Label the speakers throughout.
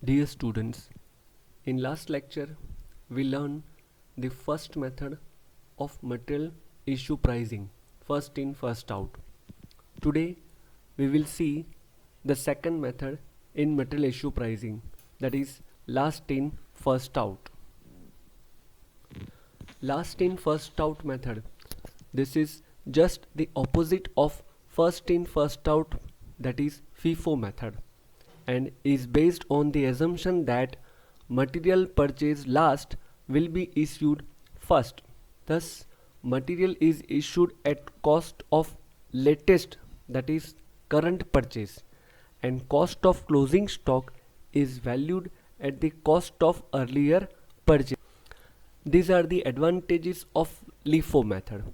Speaker 1: Dear students, in last lecture we learned the first method of material issue pricing, first in first out. Today we will see the second method in material issue pricing, that is last in first out. Last in first out method, this is just the opposite of first in first out, that is FIFO method, and is based on the assumption that material purchased last will be issued first. Thus, material is issued at cost of latest, that is current purchase, and cost of closing stock is valued at the cost of earlier purchase. These are the advantages of LIFO method.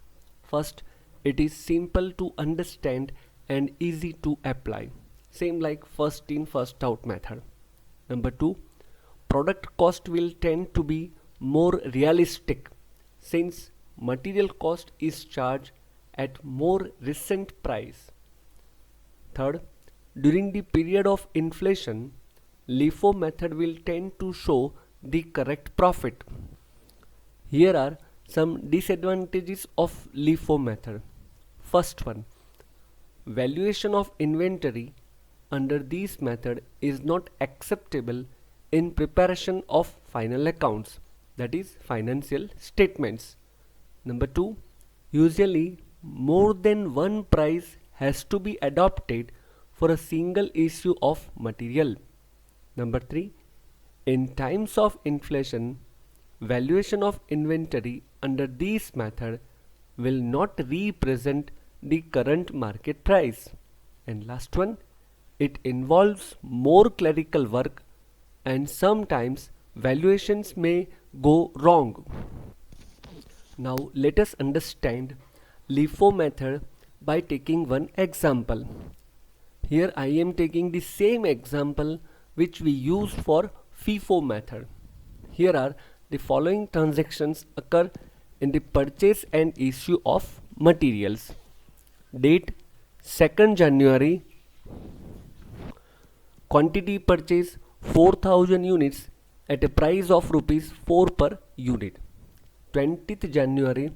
Speaker 1: First, it is simple to understand and easy to apply, same like first in first out method. Number 2, product cost will tend to be more realistic since material cost is charged at more recent price. Third, during the period of inflation, LIFO method will tend to show the correct profit. Here are some disadvantages of LIFO method. First one, valuation of inventory under this method is not acceptable in preparation of final accounts, that is financial statements. Number 2, usually more than one price has to be adopted for a single issue of material. Number 3, in times of inflation, valuation of inventory under this method will not represent the current market price. And last one, it involves more clerical work and sometimes valuations may go wrong. Now let us understand LIFO method by taking one example. Here I am taking the same example which we use for FIFO method. Here are the following transactions occur in the purchase and issue of materials. Date 2nd January, quantity purchase 4000 units at a price of rupees 4 per unit. 20th January,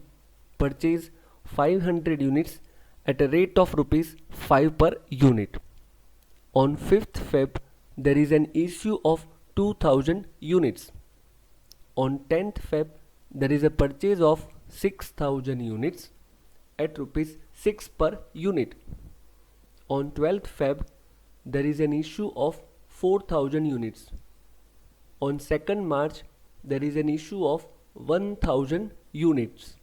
Speaker 1: purchase 500 units at a rate of rupees 5 per unit. On 5th Feb, there is an issue of 2000 units. On 10th Feb, there is a purchase of 6000 units at rupees 6 per unit. On 12th Feb, there is an issue of 4000 units. On 2nd March, there is an issue of 1000 units.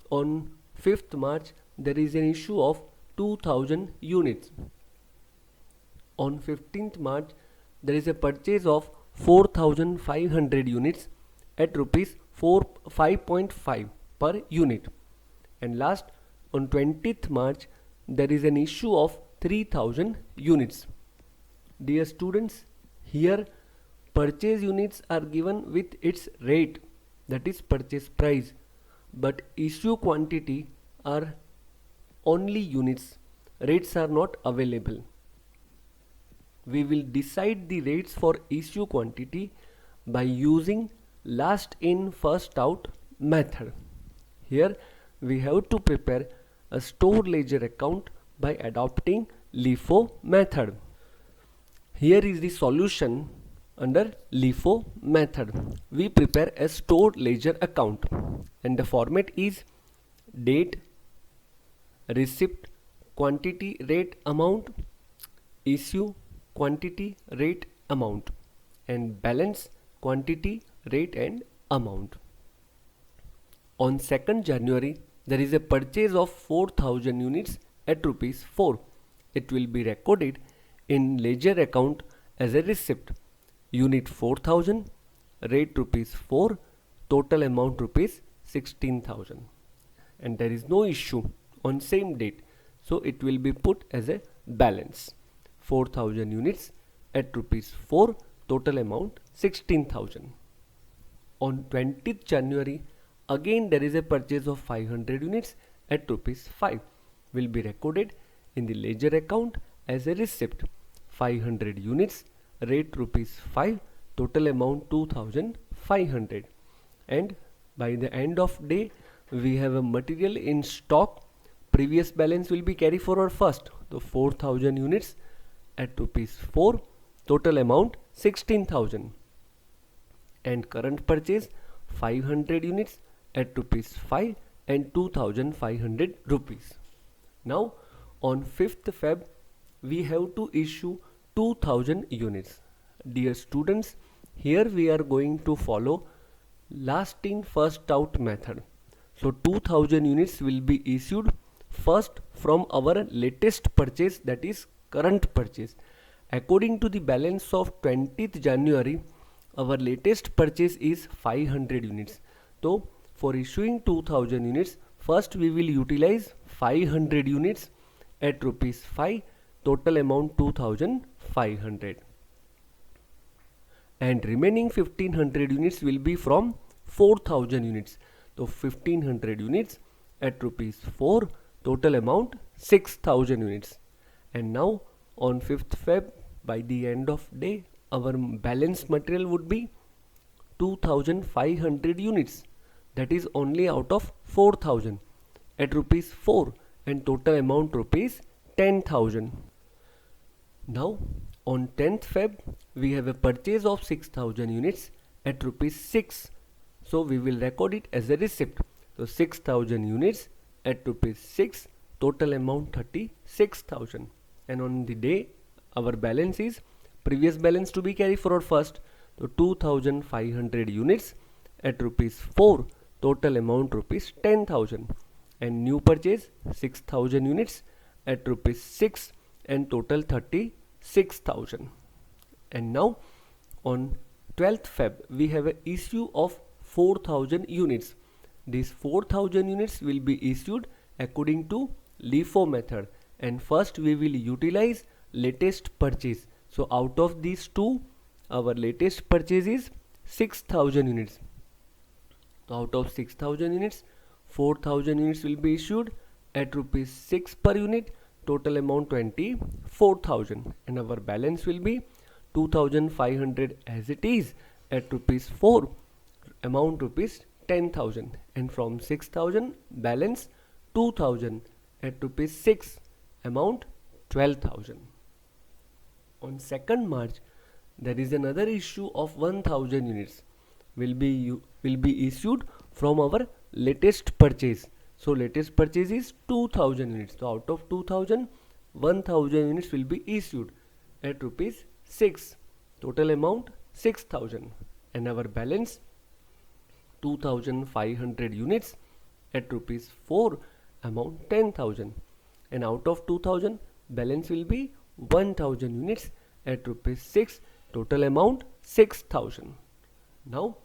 Speaker 1: On 5th March, there is an issue of 2000 units. On 15th March, there is a purchase of 4500 units at rupees 5.5 per unit. And last, on 20th March, there is an issue of 3000 units. Dear students, here purchase units are given with its rate, that is purchase price, but issue quantity are only units. Rates are not available. We will decide the rates for issue quantity by using last in first out method. Here we have to prepare a store ledger account by adopting LIFO method. Here is the solution under LIFO method. We prepare a store ledger account and the format is date, receipt, quantity, rate, amount, issue, quantity, rate, amount, and balance, quantity, rate and amount. On 2nd January, there is a purchase of 4000 units at rupees 4. It will be recorded in ledger account as a receipt. Unit 4000, rate rupees 4, total amount rupees 16,000. And there is no issue on same date, so it will be put as a balance. 4000 units at rupees 4, total amount 16,000. On 20th January, again there is a purchase of 500 units at rupees 5, will be recorded in the ledger account as a receipt. 500 units rate rupees 5, total amount 2500. And by the end of day we have a material in stock. Previous balance will be carry forward first, so 4000 units at rupees 4, total amount 16,000. And current purchase 500 units at rupees 5 and 2500 rupees. Now on 5th Feb we have to issue 2000 units. Dear students, here we are going to follow last in first out method. So 2000 units will be issued first from our latest purchase, that is current purchase. According to the balance of 20th January, our latest purchase is 500 units. So for issuing 2000 units, first we will utilize 500 units at rupees 5, total amount 2500. And remaining 1500 units will be from 4000 units. So 1500 units at rupees 4, total amount 6000 units. And now on 5th Feb, by the end of day, our balance material would be 2500 units, that is only out of 4000 at rupees 4, and total amount rupees 10,000. Now on 10th Feb we have a purchase of 6000 units at rupees 6, so we will record it as a receipt. So 6000 units at rupees 6, total amount 36,000. And on the day our balance is previous balance to be carried forward first, so 2500 units at rupees 4, total amount rupees 10,000. And new purchase 6000 units at rupees 6 and total 36,000. And now on 12th Feb we have a issue of 4000 units. These 4000 units will be issued according to LIFO method, and first we will utilize latest purchase. So out of these two, our latest purchase is 6000 units. So out of 6000 units, 4000 units will be issued at rupees 6 per unit, total amount 24,000, and our balance will be 2500 as it is at rupees 4, amount rupees 10,000. And from 6000 balance 2000 at rupees 6, amount 12,000. On 2nd March there is another issue of 1000 units will be issued from our latest purchase. So latest purchase is 2000 units. So out of 2000, 1000 units will be issued at rupees 6, total amount 6000, and our balance 2500 units at rupees 4, amount 10,000. And out of 2000, balance will be 1000 units at rupees 6, total amount 6000. Now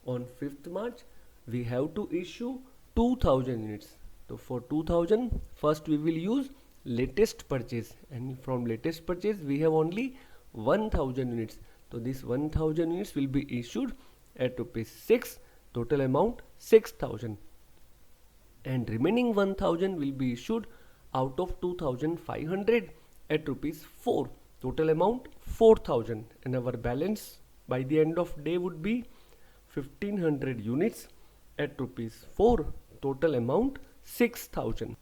Speaker 1: on 5th March we have to issue 2000 units. So for 2000, first we will use latest purchase, and from latest purchase we have only 1000 units. So this 1000 units will be issued at rupees 6, total amount 6000, and remaining 1000 will be issued out of 2500 at rupees 4, total amount 4000, and our balance by the end of day would be 1500 units at rupees 4, total amount 6000.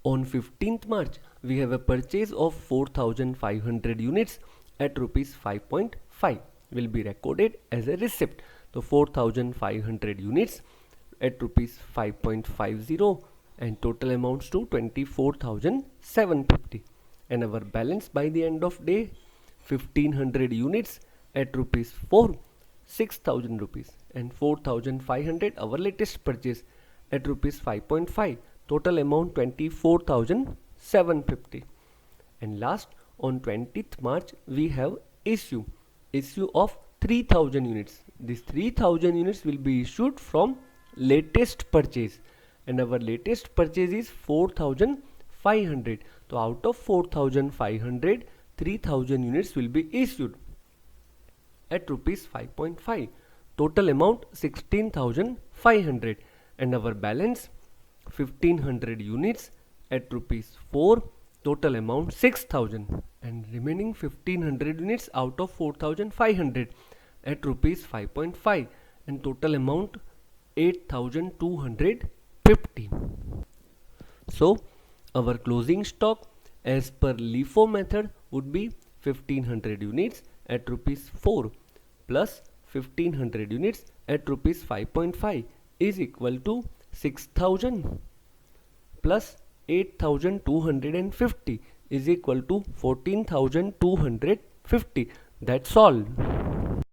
Speaker 1: On 15th March we have a purchase of 4500 units at rupees 5.5 will be recorded as a receipt. So 4500 units at rupees 5.50, and total amounts to 24,750, and our balance by the end of day 1500 units at rupees 4, 6000 rupees, and 4500 our latest purchase at rupees 5.5, total amount 24,750. And last on 20th March we have issue of 3000 units. These 3000 units will be issued from latest purchase, and our latest purchase is 4500. So out of 4500, 3000 units will be issued at rupees 5.5, total amount 16,500, and our balance 1500 units at rupees 4, total amount 6000 and remaining 1500 units out of 4500 at rupees 5.5 and total amount 8250. So our closing stock as per LIFO method would be 1500 units at rupees 4 plus 1500 units at rupees 5.5 is equal to 6000 plus 8250 is equal to 14250. That's all.